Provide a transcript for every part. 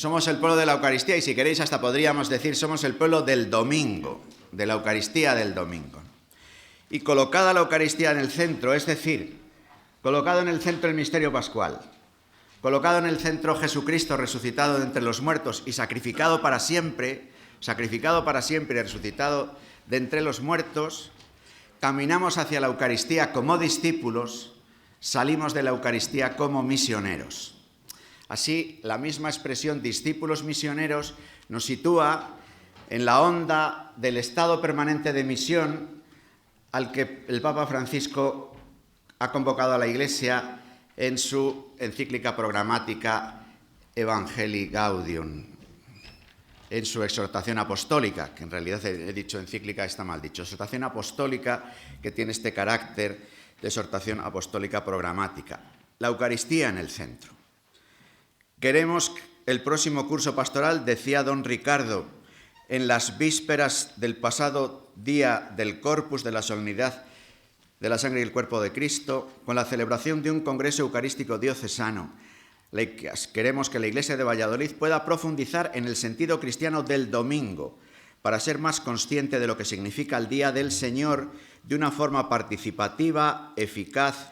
Somos el pueblo de la Eucaristía y si queréis hasta podríamos decir somos el pueblo del domingo, de la Eucaristía del domingo. Y colocada la Eucaristía en el centro, es decir, colocado en el centro el misterio pascual, colocado en el centro Jesucristo resucitado de entre los muertos y sacrificado para siempre y resucitado de entre los muertos, caminamos hacia la Eucaristía como discípulos, salimos de la Eucaristía como misioneros. Así, la misma expresión discípulos misioneros nos sitúa en la onda del estado permanente de misión al que el Papa Francisco ha convocado a la Iglesia en su encíclica programática Evangelii Gaudium, en su exhortación apostólica, que en realidad he dicho encíclica, está mal dicho, exhortación apostólica que tiene este carácter de exhortación apostólica programática. La Eucaristía en el centro. Queremos el próximo curso pastoral, decía don Ricardo, en las vísperas del pasado día del Corpus de la Solemnidad de la Sangre y el Cuerpo de Cristo, con la celebración de un congreso eucarístico diocesano, queremos que la Iglesia de Valladolid pueda profundizar en el sentido cristiano del domingo, para ser más consciente de lo que significa el Día del Señor de una forma participativa, eficaz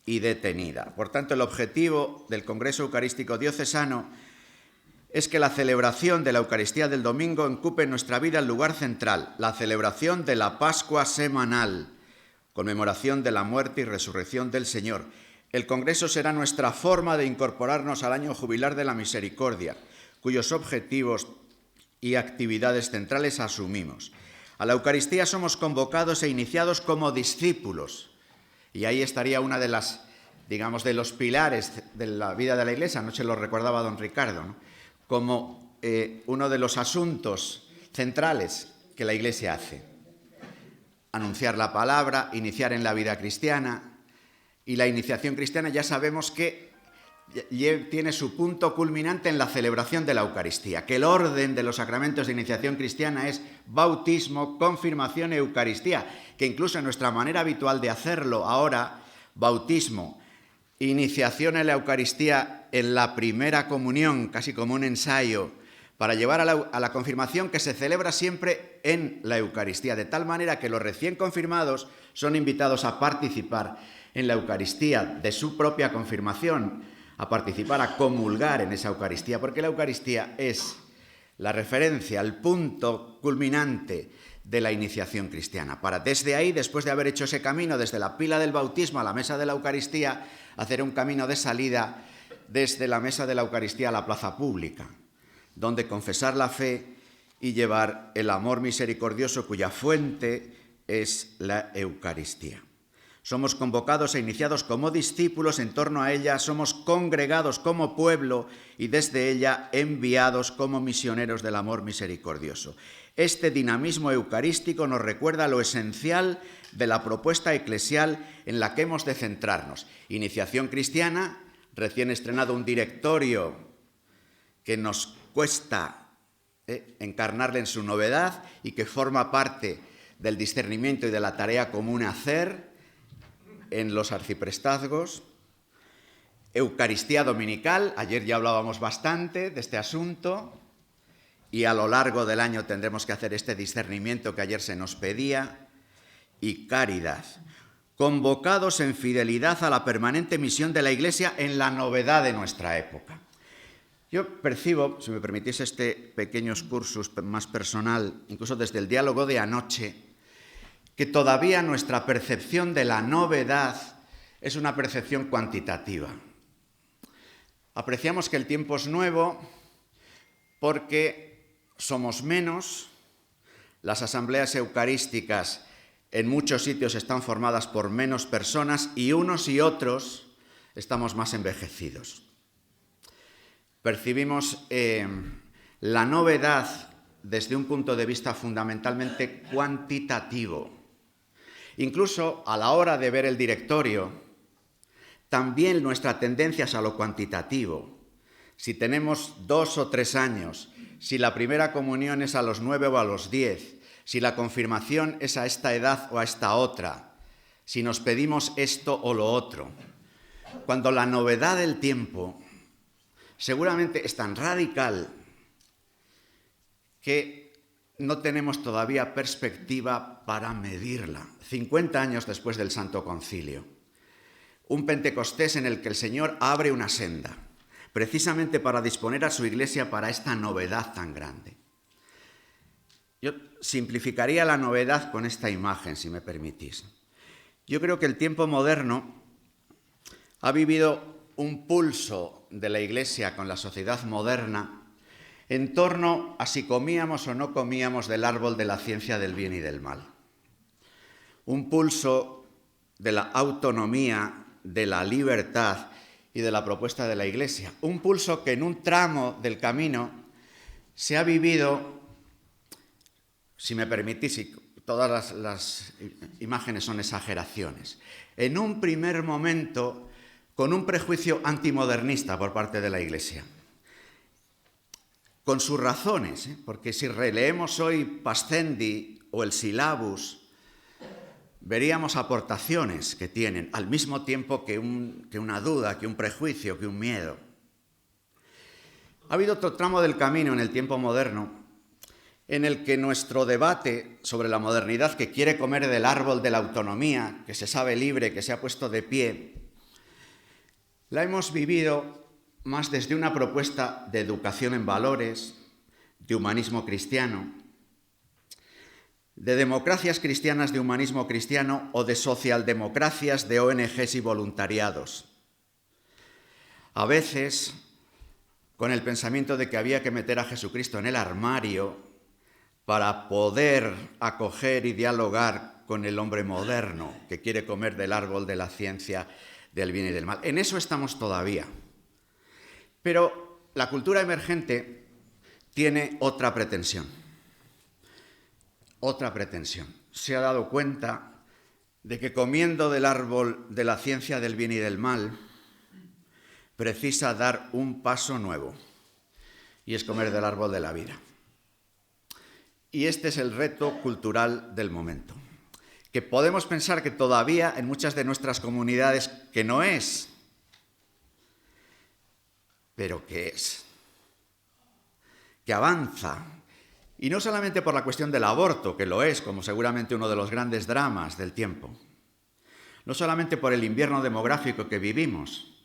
y detenida. Por tanto, el objetivo del Congreso Eucarístico Diocesano es que la celebración de la Eucaristía del domingo ocupe en nuestra vida el lugar central, la celebración de la Pascua semanal, conmemoración de la muerte y resurrección del Señor. El Congreso será nuestra forma de incorporarnos al año jubilar de la misericordia, cuyos objetivos y actividades centrales asumimos. A la Eucaristía somos convocados e iniciados como discípulos. Y ahí estaría una de las, digamos, de los pilares de la vida de la Iglesia, anoche lo recordaba don Ricardo, ¿no? Como uno de los asuntos centrales que la Iglesia hace. Anunciar la palabra, iniciar en la vida cristiana, y la iniciación cristiana ya sabemos que tiene su punto culminante en la celebración de la Eucaristía, que el orden de los sacramentos de iniciación cristiana es bautismo, confirmación, Eucaristía, que incluso en nuestra manera habitual de hacerlo ahora, bautismo, iniciación en la Eucaristía en la primera comunión, casi como un ensayo, para llevar a la confirmación que se celebra siempre en la Eucaristía, de tal manera que los recién confirmados son invitados a participar en la Eucaristía de su propia confirmación, a participar, a comulgar en esa Eucaristía, porque la Eucaristía es la referencia, el punto culminante de la iniciación cristiana. Para desde ahí, después de haber hecho ese camino desde la pila del bautismo a la mesa de la Eucaristía, hacer un camino de salida desde la mesa de la Eucaristía a la plaza pública, donde confesar la fe y llevar el amor misericordioso cuya fuente es la Eucaristía. Somos convocados e iniciados como discípulos, en torno a ella somos congregados como pueblo y desde ella enviados como misioneros del amor misericordioso. Este dinamismo eucarístico nos recuerda lo esencial de la propuesta eclesial en la que hemos de centrarnos. Iniciación cristiana, recién estrenado un directorio que nos cuesta encarnarle en su novedad y que forma parte del discernimiento y de la tarea común a hacer en los arciprestazgos. Eucaristía dominical, ayer ya hablábamos bastante de este asunto y a lo largo del año tendremos que hacer este discernimiento que ayer se nos pedía. Y caridad, convocados en fidelidad a la permanente misión de la Iglesia en la novedad de nuestra época. Yo percibo, si me permitís este pequeño excursus más personal, incluso desde el diálogo de anoche, que todavía nuestra percepción de la novedad es una percepción cuantitativa. Apreciamos que el tiempo es nuevo porque somos menos, las asambleas eucarísticas en muchos sitios están formadas por menos personas y unos y otros estamos más envejecidos. Percibimos la novedad desde un punto de vista fundamentalmente cuantitativo. Incluso a la hora de ver el directorio, también nuestra tendencia es a lo cuantitativo. Si tenemos 2 o 3 años, si la primera comunión es a los 9 o a los 10, si la confirmación es a esta edad o a esta otra, si nos pedimos esto o lo otro. Cuando la novedad del tiempo seguramente es tan radical que no tenemos todavía perspectiva para medirla. 50 años después del Santo Concilio. Un Pentecostés en el que el Señor abre una senda, precisamente para disponer a su Iglesia para esta novedad tan grande. Yo simplificaría la novedad con esta imagen, si me permitís. Yo creo que el tiempo moderno ha vivido un pulso de la Iglesia con la sociedad moderna en torno a si comíamos o no comíamos del árbol de la ciencia del bien y del mal. Un pulso de la autonomía, de la libertad y de la propuesta de la Iglesia. Un pulso que en un tramo del camino se ha vivido, si me permitís, y todas las imágenes son exageraciones, en un primer momento con un prejuicio antimodernista por parte de la Iglesia. Con sus razones, porque si releemos hoy Pascendi o el Syllabus, veríamos aportaciones que tienen, al mismo tiempo que una duda, que un prejuicio, que un miedo. Ha habido otro tramo del camino en el tiempo moderno en el que nuestro debate sobre la modernidad que quiere comer del árbol de la autonomía, que se sabe libre, que se ha puesto de pie, la hemos vivido más desde una propuesta de educación en valores, de humanismo cristiano, de democracias cristianas de humanismo cristiano o de socialdemocracias de ONGs y voluntariados. A veces, con el pensamiento de que había que meter a Jesucristo en el armario para poder acoger y dialogar con el hombre moderno que quiere comer del árbol de la ciencia del bien y del mal. En eso estamos todavía. Pero la cultura emergente tiene otra pretensión. Otra pretensión. Se ha dado cuenta de que comiendo del árbol de la ciencia del bien y del mal, precisa dar un paso nuevo, y es comer del árbol de la vida. Y este es el reto cultural del momento, que podemos pensar que todavía en muchas de nuestras comunidades que no es, pero que es, que avanza. Y no solamente por la cuestión del aborto, que lo es, como seguramente uno de los grandes dramas del tiempo. No solamente por el invierno demográfico que vivimos,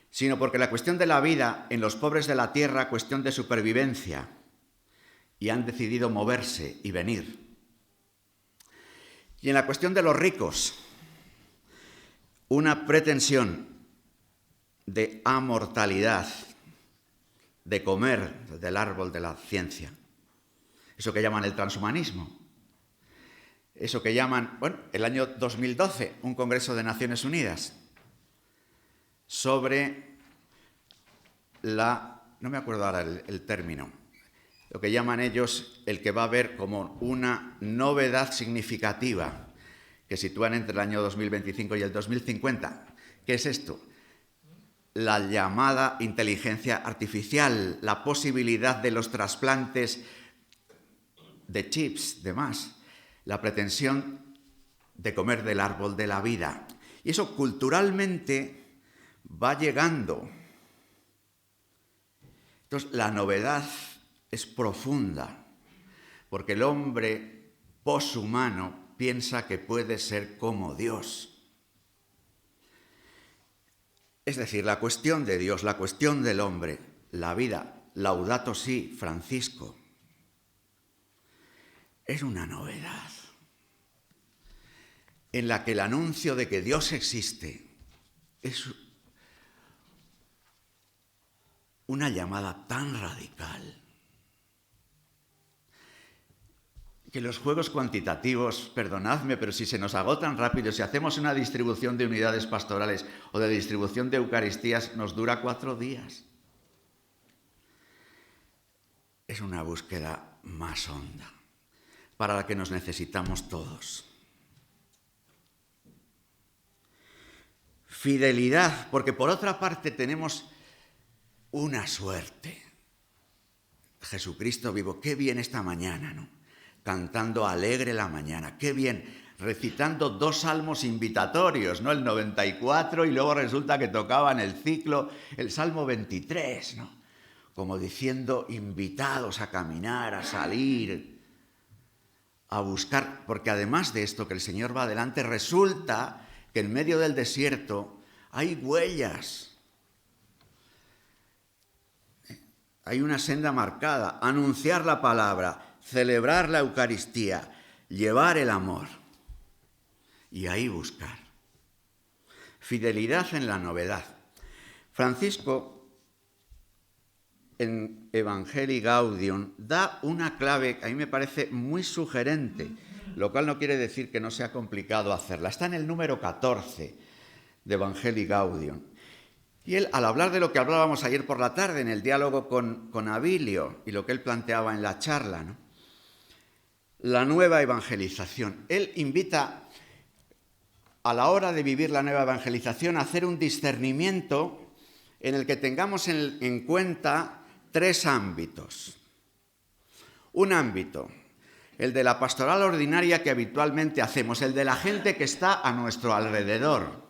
sino porque la cuestión de la vida en los pobres de la tierra, cuestión de supervivencia, y han decidido moverse y venir. Y en la cuestión de los ricos, una pretensión de amortalidad, de comer del árbol de la ciencia. Eso que llaman el transhumanismo. Eso que llaman, el año 2012, un Congreso de Naciones Unidas sobre no me acuerdo ahora el término, lo que llaman ellos el que va a haber como una novedad significativa que sitúan entre el año 2025 y el 2050. ¿Qué es esto? La llamada inteligencia artificial, la posibilidad de los trasplantes de chips, demás, la pretensión de comer del árbol de la vida. Y eso culturalmente va llegando. Entonces, la novedad es profunda, porque el hombre poshumano piensa que puede ser como Dios. Es decir, la cuestión de Dios, la cuestión del hombre, la vida, Laudato Si, Francisco, es una novedad en la que el anuncio de que Dios existe es una llamada tan radical que los juegos cuantitativos, perdonadme, pero si se nos agotan rápido, si hacemos una distribución de unidades pastorales o de distribución de Eucaristías, nos dura 4 días. Es una búsqueda más honda, para la que nos necesitamos todos. Fidelidad, porque por otra parte tenemos una suerte. Jesucristo vivo, qué bien esta mañana, ¿no? Cantando alegre la mañana, qué bien, recitando 2 salmos invitatorios, ¿no? El 94 y luego resulta que tocaban el ciclo, el Salmo 23, ¿no? como diciendo, invitados a caminar, a salir, a buscar, porque además de esto que el Señor va adelante, resulta que en medio del desierto hay huellas, hay una senda marcada, anunciar la palabra, celebrar la Eucaristía, llevar el amor y ahí buscar. Fidelidad en la novedad. Francisco, en Evangelii Gaudium, da una clave que a mí me parece muy sugerente, lo cual no quiere decir que no sea complicado hacerla. Está en el número 14 de Evangelii Gaudium. Y él, al hablar de lo que hablábamos ayer por la tarde en el diálogo con Abilio y lo que él planteaba en la charla, ¿no?, la nueva evangelización. Él invita, a la hora de vivir la nueva evangelización, a hacer un discernimiento en el que tengamos en cuenta 3 ámbitos. Un ámbito, el de la pastoral ordinaria que habitualmente hacemos, el de la gente que está a nuestro alrededor.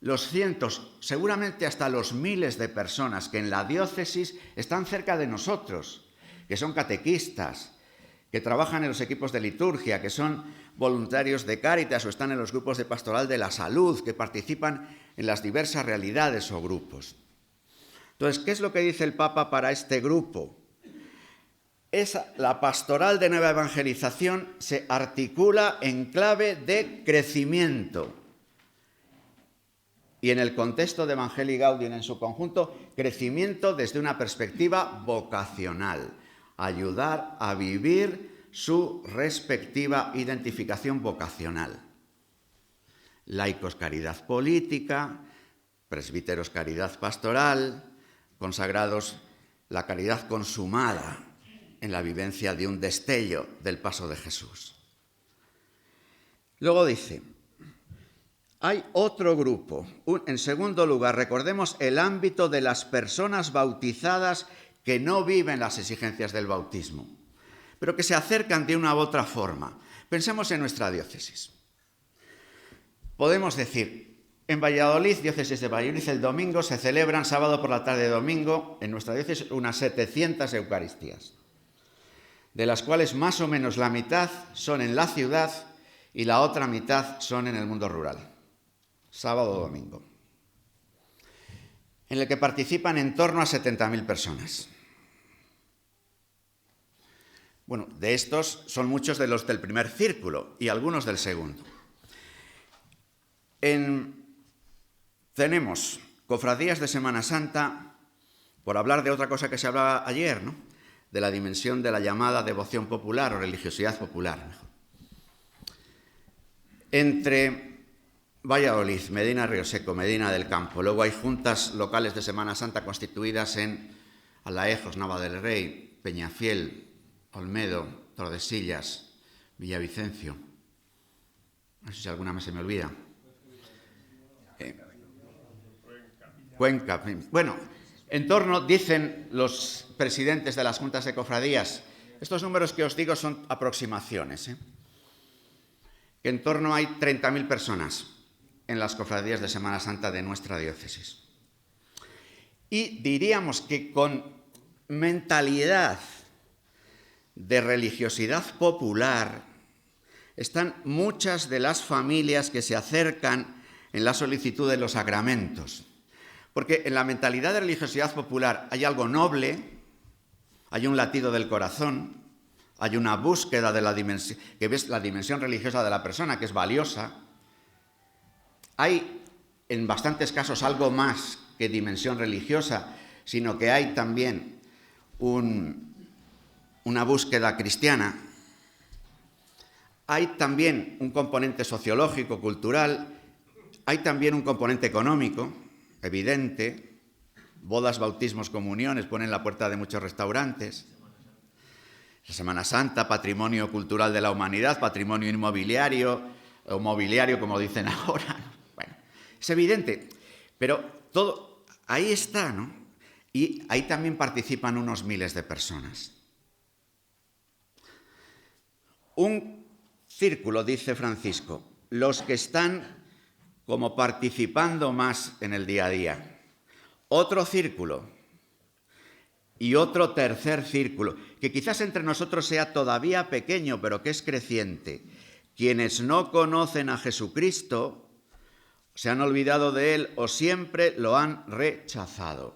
Los cientos, seguramente hasta los miles de personas que en la diócesis están cerca de nosotros, que son catequistas, que trabajan en los equipos de liturgia, que son voluntarios de Cáritas o están en los grupos de pastoral de la salud, que participan en las diversas realidades o grupos. Entonces, ¿qué es lo que dice el Papa para este grupo? La pastoral de nueva evangelización se articula en clave de crecimiento. Y en el contexto de Evangelii Gaudium en su conjunto, crecimiento desde una perspectiva vocacional. Ayudar a vivir su respectiva identificación vocacional. Laicos, caridad política, presbíteros, caridad pastoral, consagrados, la caridad consumada en la vivencia de un destello del paso de Jesús. Luego dice, hay otro grupo. En segundo lugar, recordemos el ámbito de las personas bautizadas que no viven las exigencias del bautismo, pero que se acercan de una u otra forma. Pensemos en nuestra diócesis. Podemos decir, en Valladolid, diócesis de Valladolid, el domingo se celebran, sábado por la tarde de domingo, en nuestra diócesis unas 700 Eucaristías, de las cuales más o menos la mitad son en la ciudad y la otra mitad son en el mundo rural, sábado o domingo, en el que participan en torno a 70.000 personas. Bueno, de estos son muchos de los del primer círculo y algunos del segundo. Tenemos cofradías de Semana Santa, por hablar de otra cosa que se hablaba ayer, ¿no?, de la dimensión de la llamada devoción popular o religiosidad popular. Entre Valladolid, Medina Rioseco, Medina del Campo, luego hay juntas locales de Semana Santa constituidas en Alaejos, Nava del Rey, Peñafiel, Olmedo, Tordesillas, Villavicencio. No sé si alguna más se me olvida. Cuenca. Bueno, en torno, dicen los presidentes de las juntas de cofradías, estos números que os digo son aproximaciones, que en torno hay 30.000 personas en las cofradías de Semana Santa de nuestra diócesis. Y diríamos que con mentalidad de religiosidad popular están muchas de las familias que se acercan en la solicitud de los sacramentos. Porque en la mentalidad de religiosidad popular hay algo noble, hay un latido del corazón, hay una búsqueda de la dimensión, que ves la dimensión religiosa de la persona, que es valiosa. Hay, en bastantes casos, algo más que dimensión religiosa, sino que hay también una búsqueda cristiana. Hay también un componente sociológico, cultural, hay también un componente económico, evidente. Bodas, bautismos, comuniones ponen la puerta de muchos restaurantes. La Semana Santa, patrimonio cultural de la humanidad, patrimonio inmobiliario, o mobiliario, como dicen ahora. Bueno, es evidente, pero todo ahí está, ¿no? Y ahí también participan unos miles de personas. Un círculo, dice Francisco, los que están como participando más en el día a día. Otro círculo, y otro tercer círculo, que quizás entre nosotros sea todavía pequeño, pero que es creciente. Quienes no conocen a Jesucristo se han olvidado de él o siempre lo han rechazado.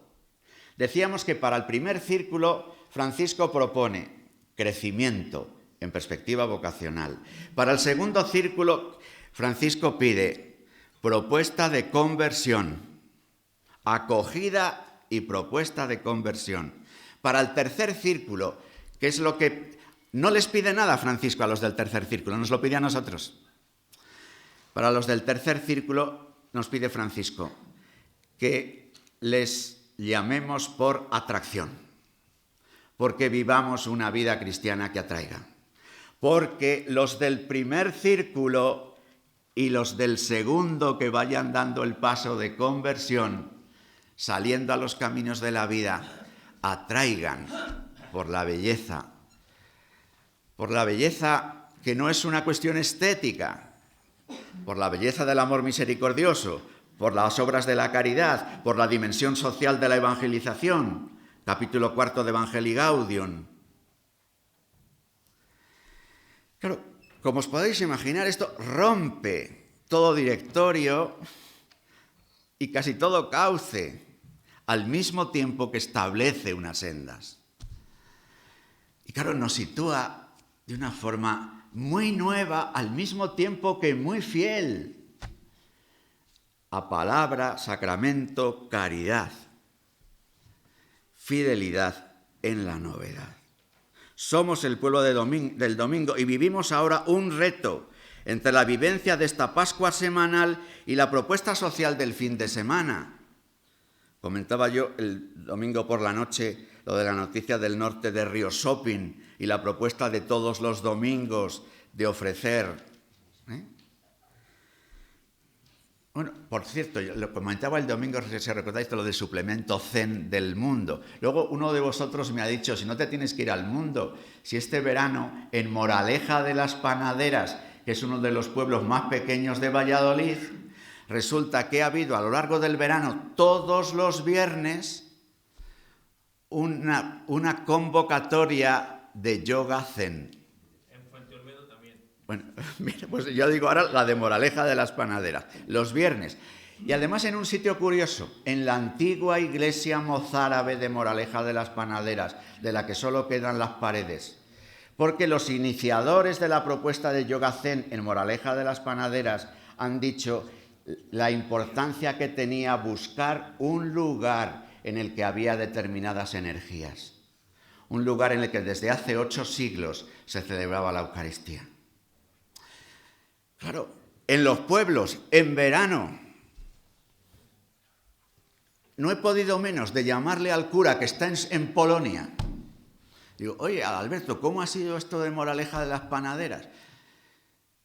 Decíamos que para el primer círculo Francisco propone crecimiento en perspectiva vocacional. Para el segundo círculo Francisco pide propuesta de conversión, acogida y propuesta de conversión. Para el tercer círculo, que es lo que no les pide nada Francisco a los del tercer círculo, nos lo pide a nosotros. Para los del tercer círculo nos pide Francisco que les llamemos por atracción, porque vivamos una vida cristiana que atraiga. Porque los del primer círculo y los del segundo que vayan dando el paso de conversión, saliendo a los caminos de la vida, atraigan por la belleza que no es una cuestión estética, por la belleza del amor misericordioso, por las obras de la caridad, por la dimensión social de la evangelización, capítulo 4 de Evangelii Gaudium. Claro, como os podéis imaginar, esto rompe todo directorio y casi todo cauce, al mismo tiempo que establece unas sendas. Y claro, nos sitúa de una forma muy nueva, al mismo tiempo que muy fiel, a palabra, sacramento, caridad, fidelidad en la novedad. Somos el pueblo del domingo y vivimos ahora un reto entre la vivencia de esta Pascua semanal y la propuesta social del fin de semana. Comentaba yo el domingo por la noche lo de la noticia del norte de Río Shopping y la propuesta de todos los domingos de ofrecer. Bueno, por cierto, yo lo comentaba el domingo, si recordáis, lo del suplemento Zen del mundo. Luego uno de vosotros me ha dicho, si no te tienes que ir al mundo, si este verano en Moraleja de las Panaderas, que es uno de los pueblos más pequeños de Valladolid, resulta que ha habido a lo largo del verano, todos los viernes, una convocatoria de yoga zen. En Fuente Olmedo también. Bueno, mira, pues yo digo ahora la de Moraleja de las Panaderas, los viernes. Y además en un sitio curioso, en la antigua iglesia mozárabe de Moraleja de las Panaderas, de la que solo quedan las paredes. Porque los iniciadores de la propuesta de yoga zen en Moraleja de las Panaderas han dicho la importancia que tenía buscar un lugar en el que había determinadas energías. Un lugar en el que desde hace 8 siglos se celebraba la Eucaristía. Claro, en los pueblos, en verano, no he podido menos de llamarle al cura que está en Polonia. Digo, oye, Alberto, ¿cómo ha sido esto de Moraleja de las Panaderas?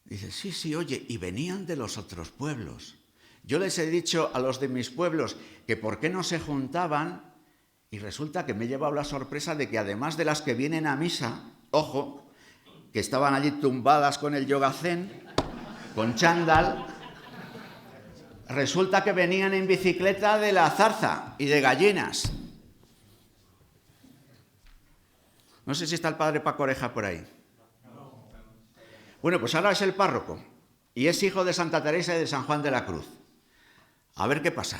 Dice, sí, oye, y venían de los otros pueblos. Yo les he dicho a los de mis pueblos que por qué no se juntaban y resulta que me he llevado la sorpresa de que además de las que vienen a misa, ojo, que estaban allí tumbadas con el yoga zen, con chándal, resulta que venían en bicicleta de la Zarza y de Gallinas. No sé si está el padre Paco Oreja por ahí. Bueno, pues ahora es el párroco y es hijo de Santa Teresa y de San Juan de la Cruz. A ver qué pasa.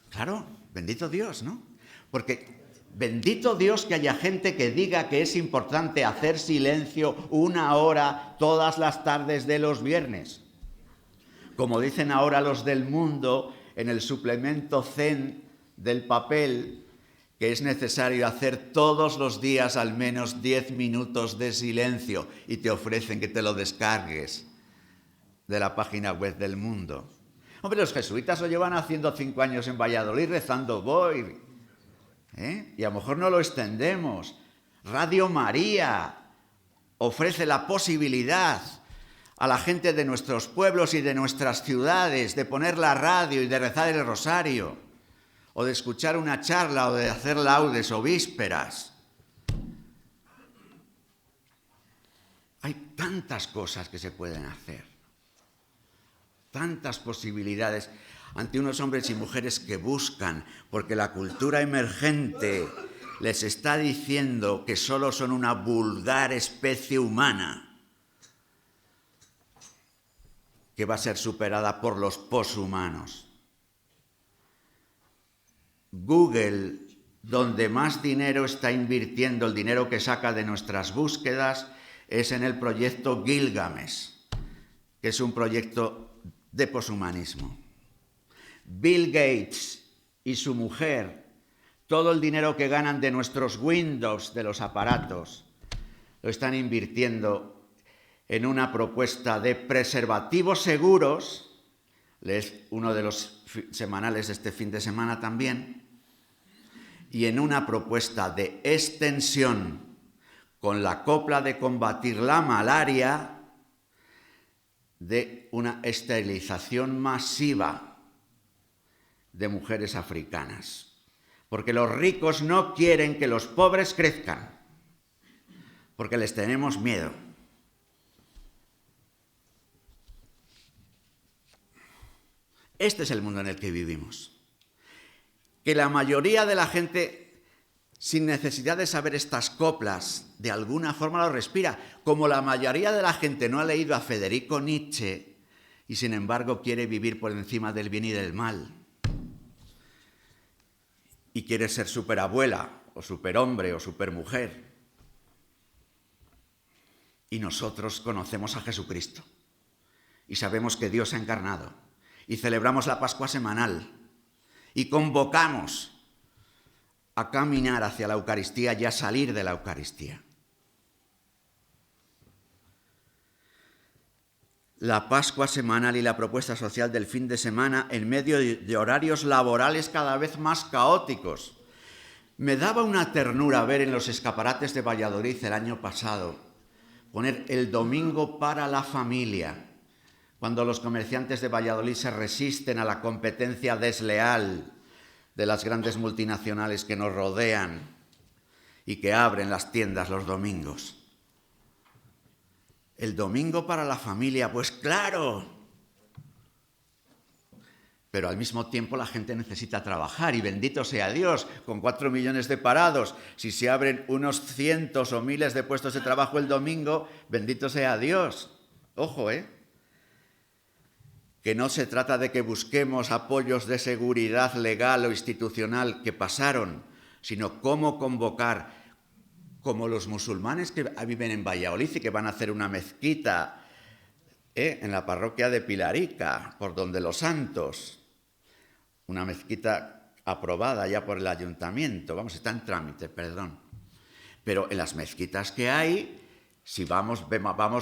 Claro, bendito Dios, ¿no? Porque bendito Dios que haya gente que diga que es importante hacer silencio 1 hora todas las tardes de los viernes. Como dicen ahora los del mundo en el suplemento Zen del papel, que es necesario hacer todos los días al menos 10 minutos de silencio y te ofrecen que te lo descargues de la página web del mundo. Hombre, los jesuitas lo llevan haciendo 5 años en Valladolid rezando voy. Y a lo mejor no lo extendemos. Radio María ofrece la posibilidad a la gente de nuestros pueblos y de nuestras ciudades de poner la radio y de rezar el rosario, o de escuchar una charla, o de hacer laudes o vísperas. Hay tantas cosas que se pueden hacer, tantas posibilidades. ante unos hombres y mujeres que buscan, porque la cultura emergente les está diciendo que solo son una vulgar especie humana que va a ser superada por los poshumanos. Google, donde más dinero está invirtiendo, el dinero que saca de nuestras búsquedas, es en el proyecto Gilgamesh, que es un proyecto de poshumanismo. Bill Gates y su mujer, todo el dinero que ganan de nuestros Windows, de los aparatos, lo están invirtiendo en una propuesta de preservativos seguros. Lees uno de los semanales de este fin de semana también. Y en una propuesta de extensión con la copla de combatir la malaria, de una esterilización masiva de mujeres africanas. Porque los ricos no quieren que los pobres crezcan, porque les tenemos miedo. Este es el mundo en el que vivimos. Que la mayoría de la gente, sin necesidad de saber estas coplas, de alguna forma lo respira. Como la mayoría de la gente no ha leído a Federico Nietzsche y sin embargo quiere vivir por encima del bien y del mal. Y quiere ser superabuela, o superhombre, o supermujer. Y nosotros conocemos a Jesucristo. Y sabemos que Dios ha encarnado. Y celebramos la Pascua semanal. Y convocamos a caminar hacia la Eucaristía y a salir de la Eucaristía. La Pascua semanal y la propuesta social del fin de semana en medio de horarios laborales cada vez más caóticos. Me daba una ternura ver en los escaparates de Valladolid el año pasado poner el domingo para la familia, cuando los comerciantes de Valladolid se resisten a la competencia desleal de las grandes multinacionales que nos rodean y que abren las tiendas los domingos. El domingo para la familia, pues claro. Pero al mismo tiempo la gente necesita trabajar y bendito sea Dios, con 4 millones de parados, si se abren unos cientos o miles de puestos de trabajo el domingo, bendito sea Dios. Ojo, que no se trata de que busquemos apoyos de seguridad legal o institucional que pasaron, sino cómo convocar, como los musulmanes que viven en Valladolid y que van a hacer una mezquita en la parroquia de Pilarica, por donde los santos, una mezquita aprobada ya por el ayuntamiento, vamos, está en trámite, perdón. Pero en las mezquitas que hay, si vamos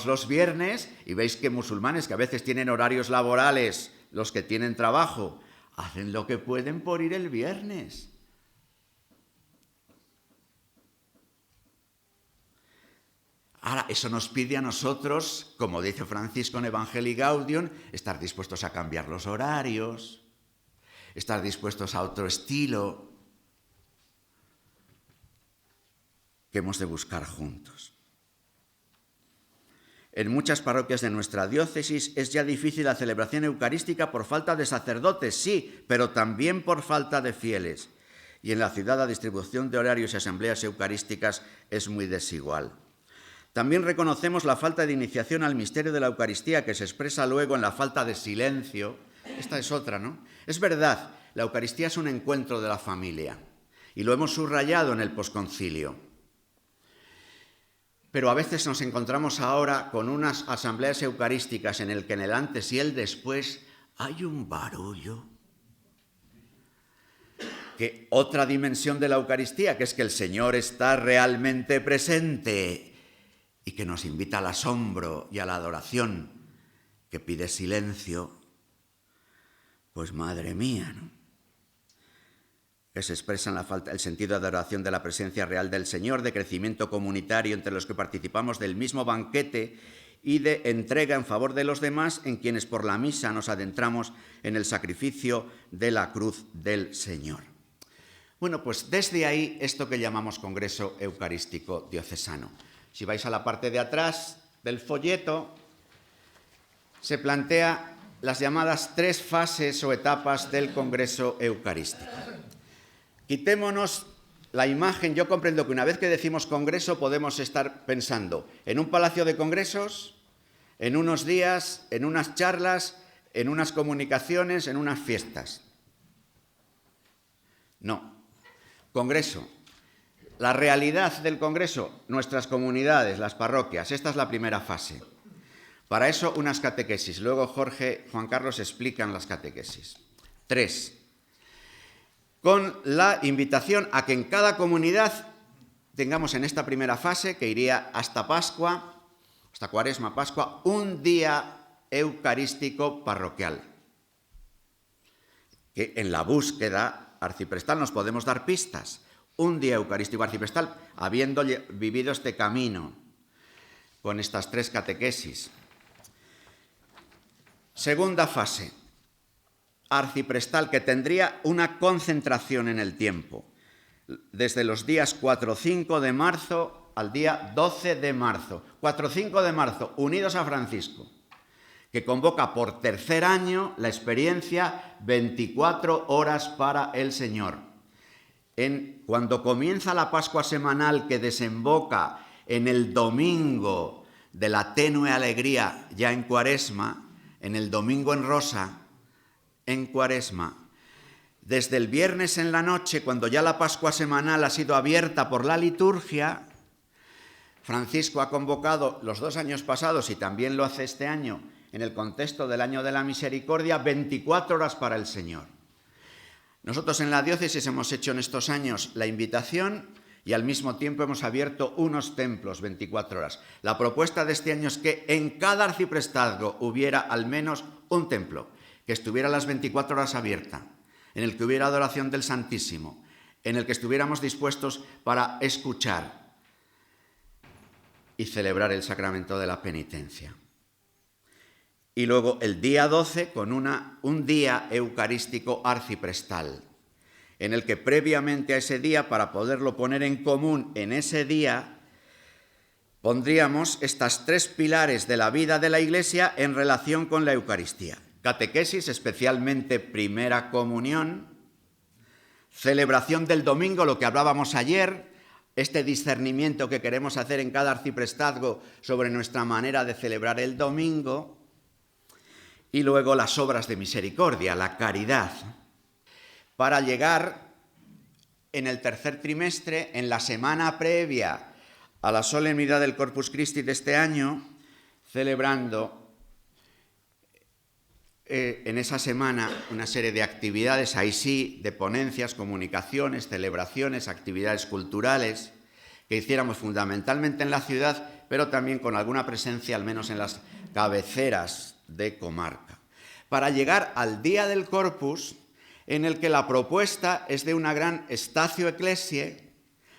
los viernes y veis que musulmanes que a veces tienen horarios laborales, los que tienen trabajo, hacen lo que pueden por ir el viernes. Ahora, eso nos pide a nosotros, como dice Francisco en Evangelii Gaudium, estar dispuestos a cambiar los horarios, estar dispuestos a otro estilo que hemos de buscar juntos. En muchas parroquias de nuestra diócesis es ya difícil la celebración eucarística por falta de sacerdotes, sí, pero también por falta de fieles. Y en la ciudad la distribución de horarios y asambleas eucarísticas es muy desigual. También reconocemos la falta de iniciación al misterio de la Eucaristía, que se expresa luego en la falta de silencio. Esta es otra, ¿no? Es verdad, la Eucaristía es un encuentro de la familia, y lo hemos subrayado en el posconcilio. Pero a veces nos encontramos ahora con unas asambleas eucarísticas en el que en el antes y el después hay un barullo. Que otra dimensión de la Eucaristía, que es que el Señor está realmente presente y que nos invita al asombro y a la adoración, que pide silencio, pues madre mía, ¿no? Que se expresa en la falta, el sentido de adoración de la presencia real del Señor, de crecimiento comunitario entre los que participamos del mismo banquete y de entrega en favor de los demás en quienes por la misa nos adentramos en el sacrificio de la cruz del Señor. Bueno, pues desde ahí esto que llamamos Congreso Eucarístico Diocesano. Si vais a la parte de atrás del folleto, se plantea las llamadas 3 fases o etapas del Congreso Eucarístico. Quitémonos la imagen. Yo comprendo que una vez que decimos congreso podemos estar pensando en un palacio de congresos, en unos días, en unas charlas, en unas comunicaciones, en unas fiestas. No. Congreso. La realidad del Congreso, nuestras comunidades, las parroquias. Esta es la primera fase. Para eso unas catequesis. Luego Juan Carlos explican las catequesis. 3. Con la invitación a que en cada comunidad tengamos en esta primera fase, que iría hasta Pascua, hasta Cuaresma, Pascua, un día eucarístico parroquial. Que en la búsqueda arciprestal nos podemos dar pistas. Un día eucarístico arciprestal, habiendo vivido este camino con estas 3 catequesis. Segunda fase, arciprestal, que tendría una concentración en el tiempo, desde los días 4-5 de marzo al día 12 de marzo. 4-5 de marzo, unidos a Francisco, que convoca por tercer año la experiencia 24 horas para el Señor. Cuando comienza la Pascua semanal, que desemboca en el domingo de la tenue alegría ya en Cuaresma, en el domingo en rosa, en Cuaresma, desde el viernes en la noche, cuando ya la Pascua semanal ha sido abierta por la liturgia, Francisco ha convocado los 2 años pasados, y también lo hace este año, en el contexto del Año de la Misericordia, 24 horas para el Señor. Nosotros en la diócesis hemos hecho en estos años la invitación y al mismo tiempo hemos abierto unos templos 24 horas. La propuesta de este año es que en cada arciprestazgo hubiera al menos un templo, que estuviera las 24 horas abierta, en el que hubiera adoración del Santísimo, en el que estuviéramos dispuestos para escuchar y celebrar el sacramento de la penitencia. Y luego el día 12 con un día eucarístico arciprestal, en el que previamente a ese día, para poderlo poner en común en ese día, pondríamos estas 3 pilares de la vida de la Iglesia en relación con la Eucaristía. Catequesis, especialmente primera comunión, celebración del domingo, lo que hablábamos ayer, este discernimiento que queremos hacer en cada arciprestazgo sobre nuestra manera de celebrar el domingo, y luego las obras de misericordia, la caridad, para llegar en el tercer trimestre, en la semana previa a la solemnidad del Corpus Christi de este año, celebrando en esa semana una serie de actividades, ahí sí, de ponencias, comunicaciones, celebraciones, actividades culturales, que hiciéramos fundamentalmente en la ciudad, pero también con alguna presencia, al menos en las cabeceras de comarca, para llegar al día del Corpus, en el que la propuesta es de una gran statio ecclesiae,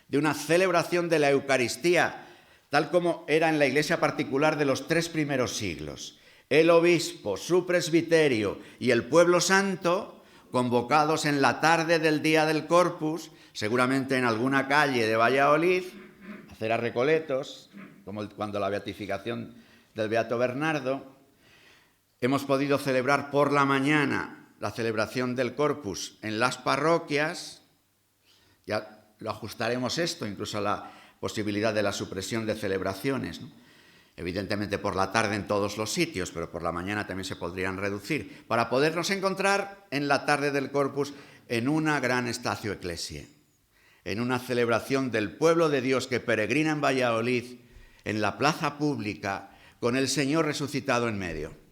de una celebración de la Eucaristía, tal como era en la iglesia particular de los 3 primeros siglos. El obispo, su presbiterio y el pueblo santo, convocados en la tarde del día del Corpus, seguramente en alguna calle de Valladolid, a hacer a recoletos, como cuando la beatificación del Beato Bernardo. Hemos podido celebrar por la mañana la celebración del Corpus en las parroquias. Ya lo ajustaremos esto, incluso a la posibilidad de la supresión de celebraciones, ¿no? Evidentemente por la tarde en todos los sitios, pero por la mañana también se podrían reducir, para podernos encontrar en la tarde del Corpus en una gran statio ecclesiae, en una celebración del pueblo de Dios que peregrina en Valladolid, en la plaza pública, con el Señor resucitado en medio.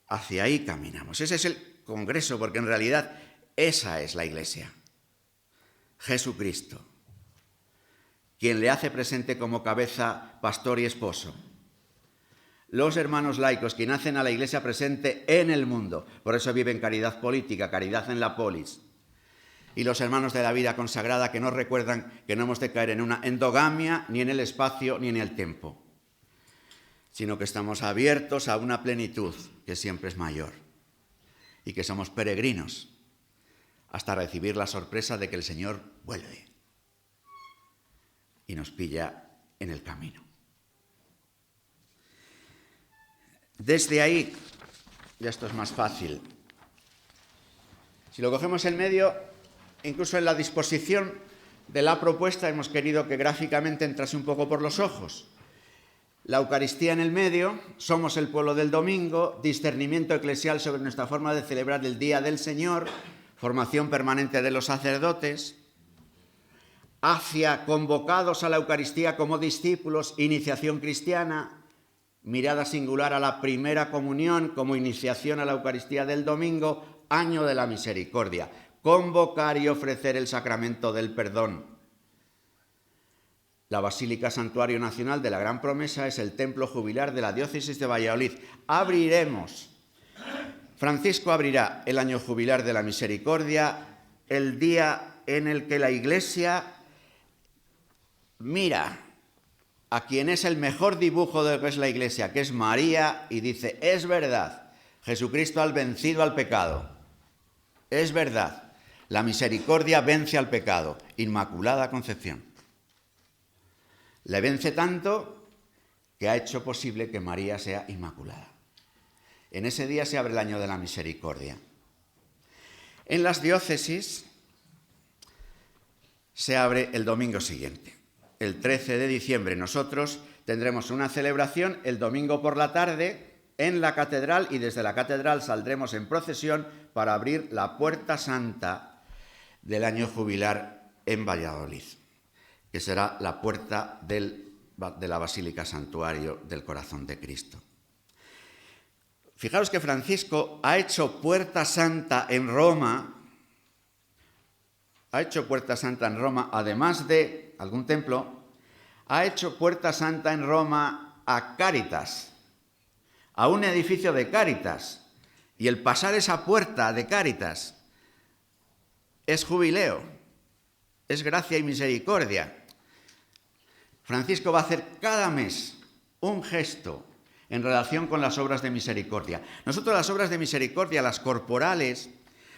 Hacia ahí caminamos. Ese es el Congreso, porque en realidad esa es la Iglesia. Jesucristo, quien le hace presente como cabeza, pastor y esposo. Los hermanos laicos, quien hacen a la Iglesia presente en el mundo. Por eso viven caridad política, caridad en la polis. Y los hermanos de la vida consagrada, que nos recuerdan que no hemos de caer en una endogamia, ni en el espacio, ni en el tiempo, sino que estamos abiertos a una plenitud que siempre es mayor y que somos peregrinos hasta recibir la sorpresa de que el Señor vuelve y nos pilla en el camino. Desde ahí, ya esto es más fácil. Si lo cogemos en medio, incluso en la disposición de la propuesta hemos querido que gráficamente entrase un poco por los ojos. La Eucaristía en el medio, somos el pueblo del domingo, discernimiento eclesial sobre nuestra forma de celebrar el Día del Señor, formación permanente de los sacerdotes, hacia convocados a la Eucaristía como discípulos, iniciación cristiana, mirada singular a la primera comunión como iniciación a la Eucaristía del domingo, año de la misericordia, convocar y ofrecer el sacramento del perdón. La Basílica Santuario Nacional de la Gran Promesa es el templo jubilar de la diócesis de Valladolid. Francisco abrirá el año jubilar de la misericordia, el día en el que la Iglesia mira a quien es el mejor dibujo de lo que es la Iglesia, que es María, y dice, es verdad, Jesucristo ha vencido al pecado. Es verdad, la misericordia vence al pecado. Inmaculada Concepción. Le vence tanto que ha hecho posible que María sea inmaculada. En ese día se abre el año de la misericordia. En las diócesis se abre el domingo siguiente, el 13 de diciembre. Nosotros tendremos una celebración el domingo por la tarde en la catedral y desde la catedral saldremos en procesión para abrir la Puerta Santa del año jubilar en Valladolid, que será la puerta de la Basílica Santuario del Corazón de Cristo. Fijaos que Francisco ha hecho Puerta Santa en Roma, además de algún templo, ha hecho Puerta Santa en Roma a Cáritas, a un edificio de Cáritas, y el pasar esa puerta de Cáritas es jubileo, es gracia y misericordia. Francisco va a hacer cada mes un gesto en relación con las obras de misericordia. Nosotros las obras de misericordia, las corporales,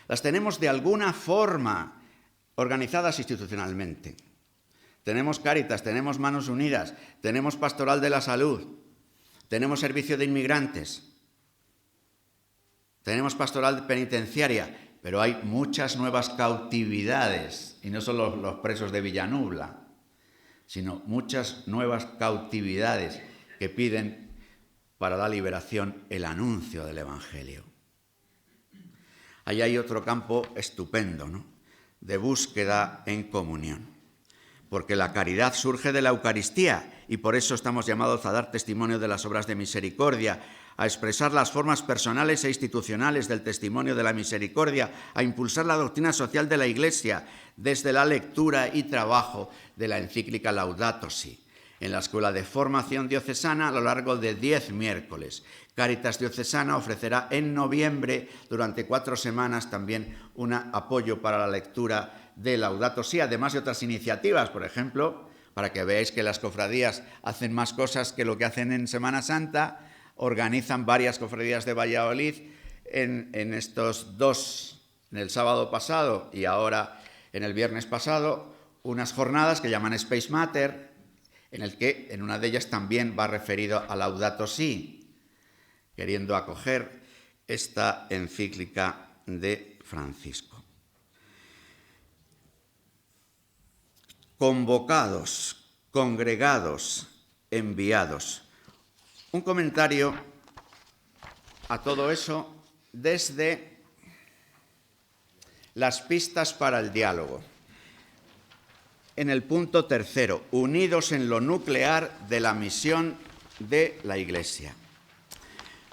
las tenemos de alguna forma organizadas institucionalmente. Tenemos Cáritas, tenemos Manos Unidas, tenemos Pastoral de la Salud, tenemos Servicio de Inmigrantes, tenemos Pastoral Penitenciaria, pero hay muchas nuevas cautividades, y no solo los presos de Villanubla, sino muchas nuevas cautividades que piden para la liberación el anuncio del Evangelio. Ahí hay otro campo estupendo, ¿no?, de búsqueda en comunión, porque la caridad surge de la Eucaristía y por eso estamos llamados a dar testimonio de las obras de misericordia, a expresar las formas personales e institucionales del testimonio de la misericordia, a impulsar la doctrina social de la Iglesia desde la lectura y trabajo de la encíclica Laudato Si, en la Escuela de Formación Diocesana a lo largo de 10 miércoles. Cáritas Diocesana ofrecerá en noviembre, durante 4 semanas, también un apoyo para la lectura de Laudato Si, además de otras iniciativas, por ejemplo, para que veáis que las cofradías hacen más cosas que lo que hacen en Semana Santa. Organizan varias cofradías de Valladolid en estos dos, en el sábado pasado y ahora en el viernes pasado, unas jornadas que llaman Space Matter, en el que en una de ellas también va referido a Laudato Si, queriendo acoger esta encíclica de Francisco. Convocados, congregados, enviados. Un comentario a todo eso desde las pistas para el diálogo. En el punto 3, unidos en lo nuclear de la misión de la Iglesia.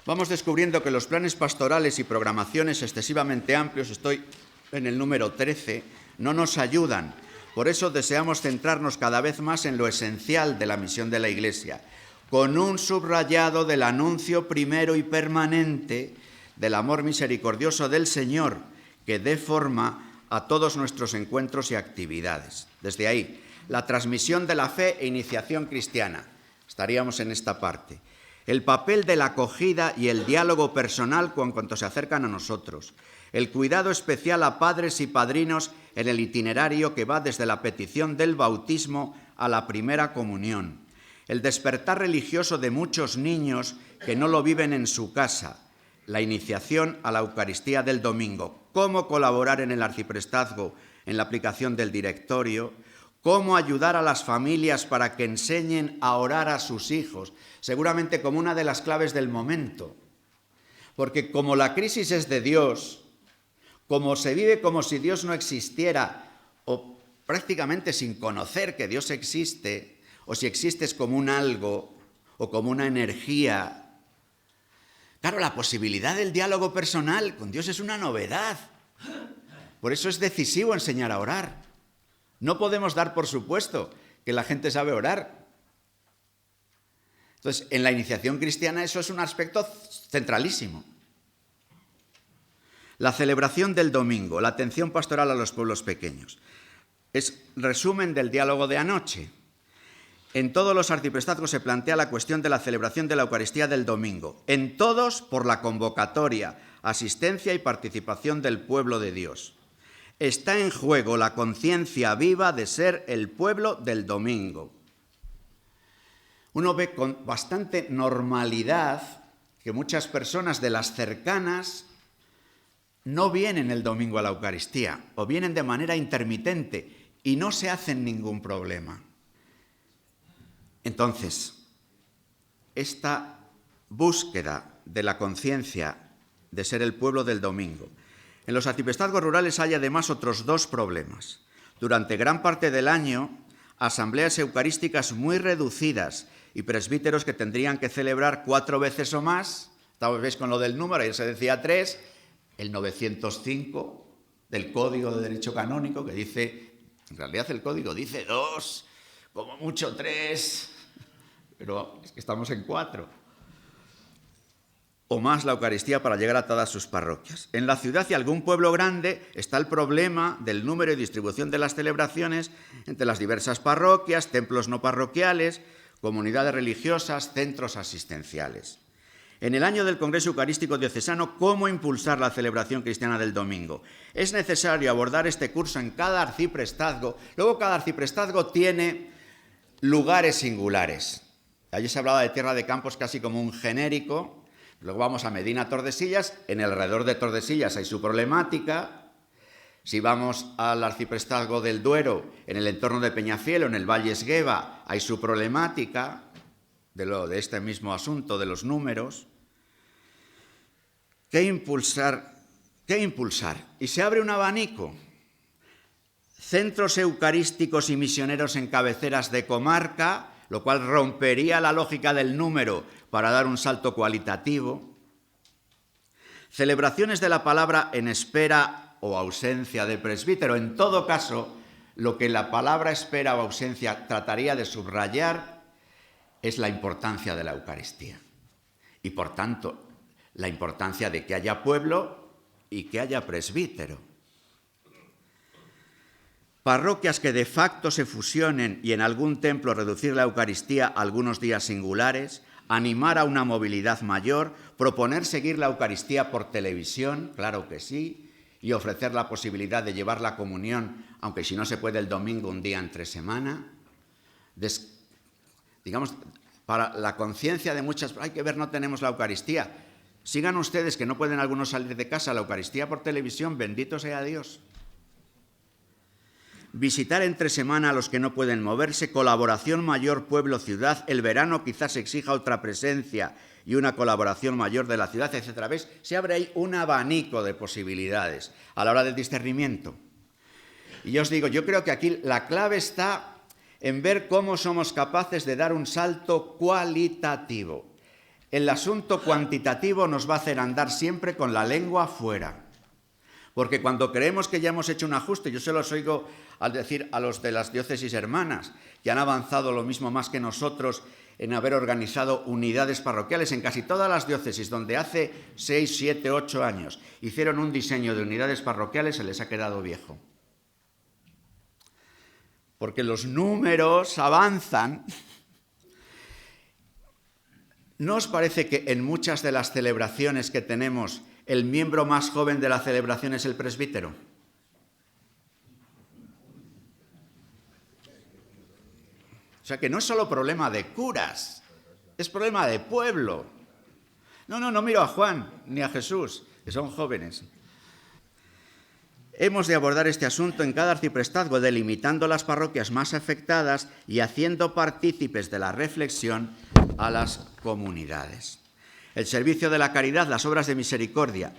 Vamos descubriendo que los planes pastorales y programaciones excesivamente amplios, estoy en el número 13, no nos ayudan. Por eso deseamos centrarnos cada vez más en lo esencial de la misión de la Iglesia, con un subrayado del anuncio primero y permanente del amor misericordioso del Señor, que dé forma a todos nuestros encuentros y actividades. Desde ahí, la transmisión de la fe e iniciación cristiana. Estaríamos en esta parte. El papel de la acogida y el diálogo personal con cuantos se acercan a nosotros. El cuidado especial a padres y padrinos en el itinerario que va desde la petición del bautismo a la primera comunión. el despertar religioso de muchos niños que no lo viven en su casa, la iniciación a la Eucaristía del domingo, cómo colaborar en el arciprestazgo en la aplicación del directorio, cómo ayudar a las familias para que enseñen a orar a sus hijos, seguramente como una de las claves del momento. Porque como la crisis es de Dios, como se vive como si Dios no existiera, o prácticamente sin conocer que Dios existe, o si existe es como un algo, o como una energía. Claro, la posibilidad del diálogo personal con Dios es una novedad. Por eso es decisivo enseñar a orar. No podemos dar por supuesto que la gente sabe orar. Entonces, en la iniciación cristiana eso es un aspecto centralísimo. La celebración del domingo, la atención pastoral a los pueblos pequeños. Es resumen del diálogo de anoche. En todos los arciprestazgos se plantea la cuestión de la celebración de la Eucaristía del domingo. En todos por la convocatoria, asistencia y participación del pueblo de Dios. Está en juego la conciencia viva de ser el pueblo del domingo. Uno ve con bastante normalidad que muchas personas de las cercanas no vienen el domingo a la Eucaristía o vienen de manera intermitente y no se hacen ningún problema. Entonces, esta búsqueda de la conciencia de ser el pueblo del domingo. En los arciprestazgos rurales hay además otros dos problemas. Durante gran parte del año, asambleas eucarísticas muy reducidas y presbíteros que tendrían que celebrar 4 veces o más. ¿Veis con lo del número? Ayer se decía 3, el 905 del Código de Derecho Canónico, que dice, en realidad el Código dice 2, como mucho 3, pero es que estamos en 4. O más la Eucaristía para llegar a todas sus parroquias. En la ciudad y algún pueblo grande está el problema del número y distribución de las celebraciones entre las diversas parroquias, templos no parroquiales, comunidades religiosas, centros asistenciales. En el año del Congreso Eucarístico Diocesano, ¿cómo impulsar la celebración cristiana del domingo? Es necesario abordar este curso en cada arciprestazgo. Luego cada arciprestazgo tiene lugares singulares. Allí se hablaba de Tierra de Campos casi como un genérico. Luego vamos a Medina Tordesillas, en el alrededor de Tordesillas hay su problemática. Si vamos al arciprestazgo del Duero, en el entorno de Peñafiel o en el Valle Esgueva, hay su problemática de este mismo asunto de los números. ¿Qué impulsar? Y se abre un abanico. Centros eucarísticos y misioneros en cabeceras de comarca, lo cual rompería la lógica del número para dar un salto cualitativo. Celebraciones de la palabra en espera o ausencia de presbítero. En todo caso, lo que la palabra espera o ausencia trataría de subrayar es la importancia de la Eucaristía. Y por tanto, la importancia de que haya pueblo y que haya presbítero. Parroquias que de facto se fusionen y en algún templo reducir la Eucaristía a algunos días singulares, animar a una movilidad mayor, proponer seguir la Eucaristía por televisión, claro que sí, y ofrecer la posibilidad de llevar la comunión, aunque si no se puede el domingo, un día entre semana. Digamos, para la conciencia de muchas, hay que ver, no tenemos la Eucaristía. Sigan ustedes que no pueden algunos salir de casa, la Eucaristía por televisión, bendito sea Dios. Visitar entre semana a los que no pueden moverse, colaboración mayor pueblo-ciudad, el verano quizás exija otra presencia y una colaboración mayor de la ciudad, etc. ¿Ves? Se abre ahí un abanico de posibilidades a la hora del discernimiento. Y yo os digo, yo creo que aquí la clave está en ver cómo somos capaces de dar un salto cualitativo. El asunto cuantitativo nos va a hacer andar siempre con la lengua fuera. Porque cuando creemos que ya hemos hecho un ajuste, yo se los oigo al decir a los de las diócesis hermanas, que han avanzado lo mismo más que nosotros en haber organizado unidades parroquiales en casi todas las diócesis, donde hace 6, 7, 8 años hicieron un diseño de unidades parroquiales, se les ha quedado viejo. Porque los números avanzan. ¿No os parece que en muchas de las celebraciones que tenemos, el miembro más joven de la celebración es el presbítero? O sea que no es solo problema de curas, es problema de pueblo. No miro a Juan ni a Jesús, que son jóvenes. Hemos de abordar este asunto en cada arciprestazgo, delimitando las parroquias más afectadas y haciendo partícipes de la reflexión a las comunidades. El servicio de la caridad, las obras de misericordia.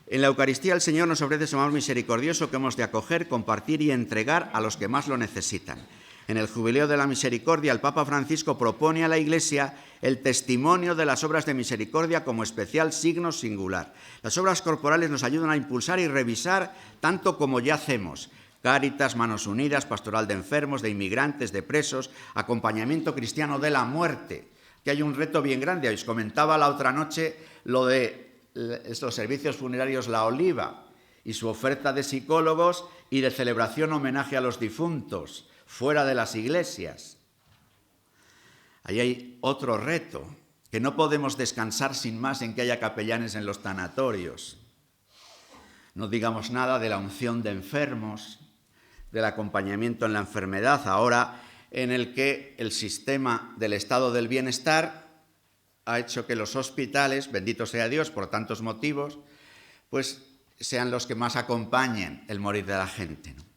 En la Eucaristía el Señor nos ofrece su amor misericordioso que hemos de acoger, compartir y entregar a los que más lo necesitan. En el Jubileo de la Misericordia, el Papa Francisco propone a la Iglesia el testimonio de las obras de misericordia como especial signo singular. Las obras corporales nos ayudan a impulsar y revisar tanto como ya hacemos. Cáritas, Manos Unidas, pastoral de enfermos, de inmigrantes, de presos, acompañamiento cristiano de la muerte, que hay un reto bien grande. Os comentaba la otra noche lo de los servicios funerarios La Oliva y su oferta de psicólogos y de celebración homenaje a los difuntos fuera de las iglesias. Ahí hay otro reto, que no podemos descansar sin más en que haya capellanes en los tanatorios. No digamos nada de la unción de enfermos, del acompañamiento en la enfermedad, ahora en el que el sistema del estado del bienestar ha hecho que los hospitales, bendito sea Dios por tantos motivos, pues sean los que más acompañen el morir de la gente, ¿no?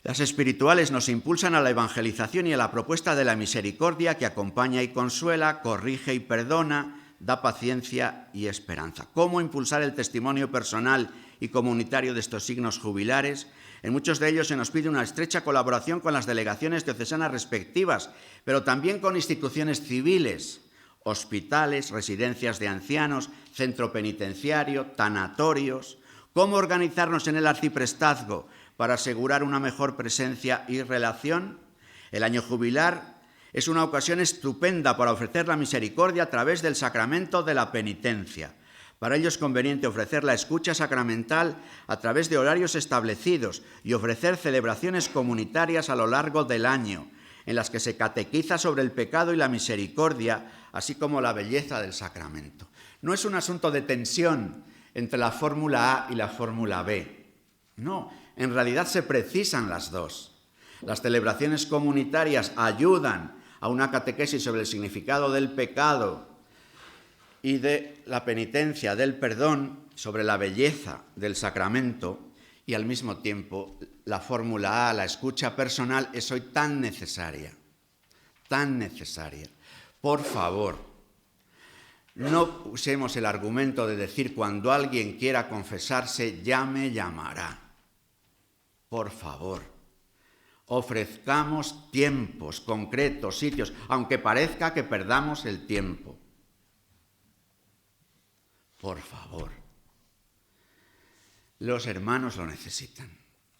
Las espirituales nos impulsan a la evangelización y a la propuesta de la misericordia que acompaña y consuela, corrige y perdona, da paciencia y esperanza. ¿Cómo impulsar el testimonio personal y comunitario de estos signos jubilares? En muchos de ellos se nos pide una estrecha colaboración con las delegaciones diocesanas respectivas, pero también con instituciones civiles, hospitales, residencias de ancianos, centro penitenciario, tanatorios. ¿Cómo organizarnos en el arciprestazgo para asegurar una mejor presencia y relación? El año jubilar es una ocasión estupenda para ofrecer la misericordia a través del sacramento de la penitencia. Para ello es conveniente ofrecer la escucha sacramental a través de horarios establecidos y ofrecer celebraciones comunitarias a lo largo del año, en las que se catequiza sobre el pecado y la misericordia, así como la belleza del sacramento. No es un asunto de tensión entre la fórmula A y la fórmula B. No, en realidad se precisan las dos. Las celebraciones comunitarias ayudan a una catequesis sobre el significado del pecado y de la penitencia, del perdón, sobre la belleza del sacramento, y al mismo tiempo la fórmula A, la escucha personal, es hoy tan necesaria, tan necesaria. Por favor, no usemos el argumento de decir cuando alguien quiera confesarse, ya me llamará. Por favor, ofrezcamos tiempos concretos, sitios, aunque parezca que perdamos el tiempo. Por favor. Los hermanos lo necesitan.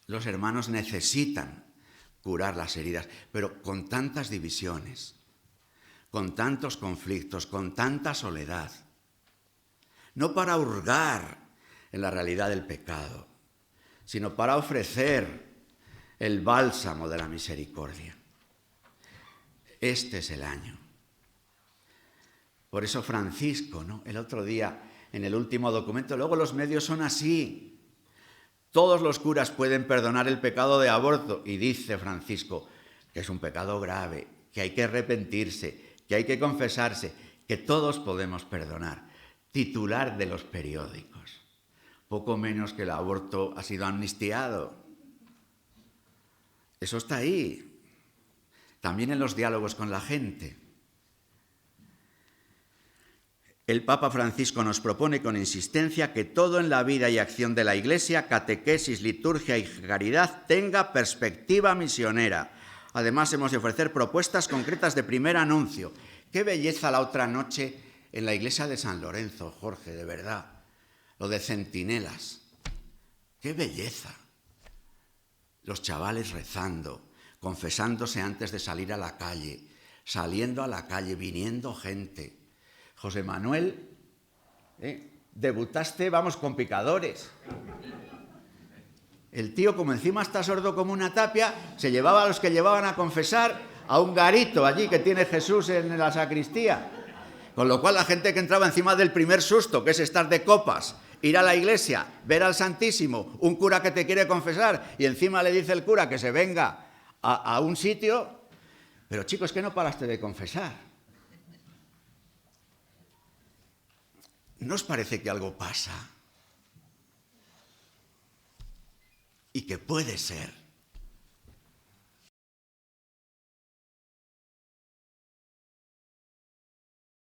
Los hermanos necesitan curar las heridas, pero con tantas divisiones, con tantos conflictos, con tanta soledad. No para hurgar en la realidad del pecado, sino para ofrecer el bálsamo de la misericordia. Este es el año. Por eso Francisco, ¿no? El otro día, en el último documento, luego los medios son así. Todos los curas pueden perdonar el pecado de aborto. Y dice Francisco que es un pecado grave, que hay que arrepentirse, que hay que confesarse, que todos podemos perdonar. Titular de los periódicos. Poco menos que el aborto ha sido amnistiado. Eso está ahí. También en los diálogos con la gente. El Papa Francisco nos propone con insistencia que todo en la vida y acción de la Iglesia, catequesis, liturgia y caridad, tenga perspectiva misionera. Además, hemos de ofrecer propuestas concretas de primer anuncio. ¡Qué belleza la otra noche en la iglesia de San Lorenzo, Jorge, de verdad! Lo de centinelas. ¡Qué belleza! Los chavales rezando, confesándose antes de salir a la calle, saliendo a la calle, viniendo gente. José Manuel, debutaste, vamos, con picadores. El tío, como encima está sordo como una tapia, se llevaba a los que llevaban a confesar a un garito allí que tiene Jesús en la sacristía. Con lo cual la gente que entraba encima del primer susto, que es estar de copas, ir a la iglesia, ver al Santísimo, un cura que te quiere confesar y encima le dice el cura que se venga a un sitio, pero chicos, que no paraste de confesar. ¿No os parece que algo pasa? Y que puede ser